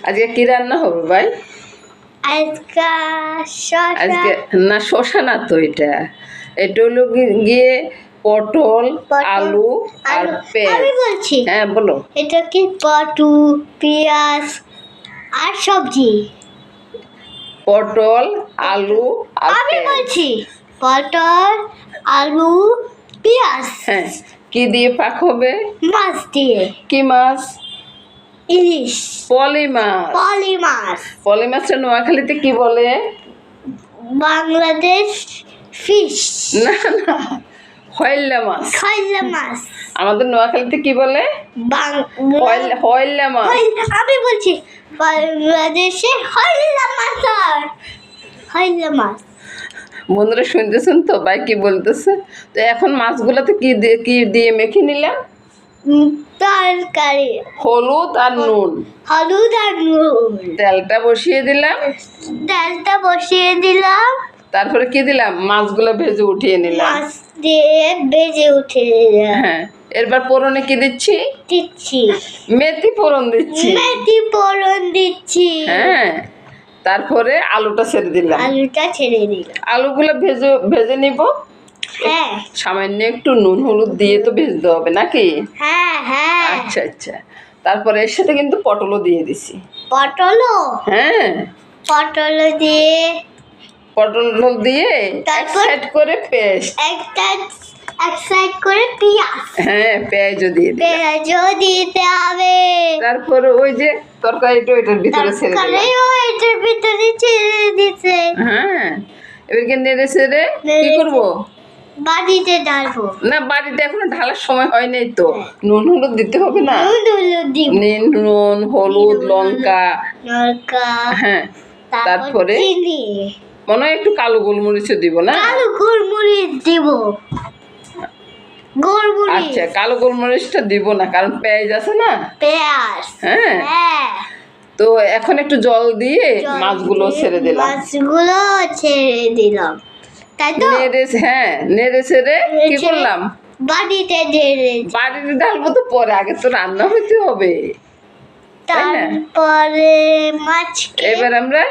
আজকে কি রান্না হবে ভাই? আজকে না, শসা না তো, এটা হলো গিয়ে পটল, আলু আর পেঁয়াজ। আমি বলছি, হ্যাঁ বলো। এটা কি পটল, পেঁয়াজ আর সবজি? পটল, আলু আর আমি পেঁয়াজ। বলছি পটল, আলু, পেঁয়াজ। হ্যাঁ, কি দিয়ে পাক হবে? মাছ দিয়ে। কি মাছ? ইলিশ। পলি মাছ। পলি মাছ। পলি মাছটা নোয়াখালীতে কি বলে? বাংলাদেশ ফিশ। না না, হইল্লা মাছ। খয়লা মাছ। আমাদের নোয়াখালীতে কি বলে? হইল্লা মাছ। আমি বলছি বাংলাদেশে হইল্লা মাছ। হইল্লা মাছ। বন্ধুরা শুনতেছেন তো ভাই কি বলতেছে? তো এখন মাছগুলোতে কি দিয়ে মেখে নিলাম? তরকারি। হলুদ আর নুন। হলুদ আর নুন। তেলটা বসিয়ে দিলাম। তেলটা বসিয়ে দিলাম। তারপরে কি দিলাম? মাছগুলো ভেজে উঠিয়ে নিলাম। মাছ দিয়ে ভেজে উঠে দিলাম। হ্যাঁ, এরপর ফোড়নে কি দিচ্ছি? মেথি ফোড়ন দিচ্ছি। মেথি ফোড়ন দিচ্ছি। হ্যাঁ, তারপরে আলুটা ছেড়ে দিলাম। আলুগুলো ভেজে নিব। হ্যাঁ, সামান্য একটু নুন হলুদ দিয়ে তো ভেজতে হবে নাকি? হ্যাঁ হ্যাঁ। আচ্ছা আচ্ছা, তারপরে এর সাথে কিন্তু পটলও দিয়ে দিছি। পটলও? হ্যাঁ, পটল দিয়ে এক সাইড করে পেস্ট, এক সাইড করে পেঁয়াজ। হ্যাঁ পেঁয়াজও দিয়ে দিলাম। পেঁয়াজও দিতে হবে। তারপরে ওই যে তরকারিটা এটার ভিতরে ছেড়ে দিলাম। এটার ভিতরে ছেড়ে দিতে। হ্যাঁ, এবারকে নেড়ে ছেড়ে কি করবো? বাড়িতে ঢালবো। না, বাড়িতে এখনো ঢালার সময় হয় নাই তো। নুন হলুদ দিতে হবে না? নুন হলুদ লঙ্কা। হ্যাঁ, তারপরে মনে হয় একটু কালো গোলমরিচও দিব না? কালো গোলমরিচ দিব। আচ্ছা, কালো গোলমরিচটা দিব না, কারণ পেঁয়াজ আছে না। পেঁয়াজ। হ্যাঁ, তো এখন একটু জল দিয়ে মাছগুলো ছেড়ে দিলাম। তাই তো? হ্যাঁ, নেড়ে ছেড়ে কি করলাম? বাড়িতে ঢালবো তো পরে, আগে তো রান্না হইতে হবে। তারপরে এবার আমরা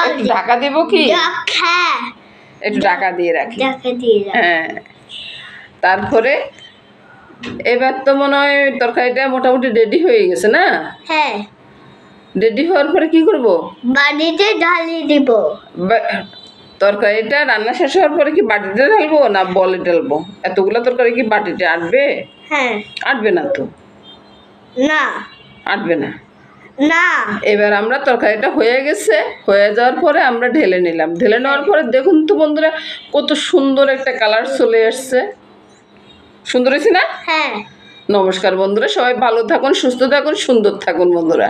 একটু ঢাকা দিব কি? হ্যাঁ, একটু ঢাকা দিয়ে রাখি। হ্যাঁ, তারপরে এবার তো মনে হয় তরকারিটা মোটামুটি রেডি হয়ে গেছে না? হ্যাঁ, রেডি হওয়ার পরে কি করব? বাড়িতে ঢালিয়ে দিব। তরকারিটা রান্না শেষ হওয়ার পরে কি বাটিতে ঢালবো না বলে ঢালবো? এতগুলো তরকারি কি বাটিতে আটবে? হ্যাঁ, আটবে না তো। না, আটবে না। না। এবার আমরা তরকারিটা হয়ে গেছে, হয়ে যাওয়ার পরে আমরা ঢেলে নিলাম। ঢেলে নেওয়ার পরে দেখুন তো বন্ধুরা, কত সুন্দর একটা কালার চলে আসছে। সুন্দর হয়েছে না? হ্যাঁ। নমস্কার বন্ধুরা, সবাই ভালো থাকুন, সুস্থ থাকুন, সুন্দর থাকুন বন্ধুরা।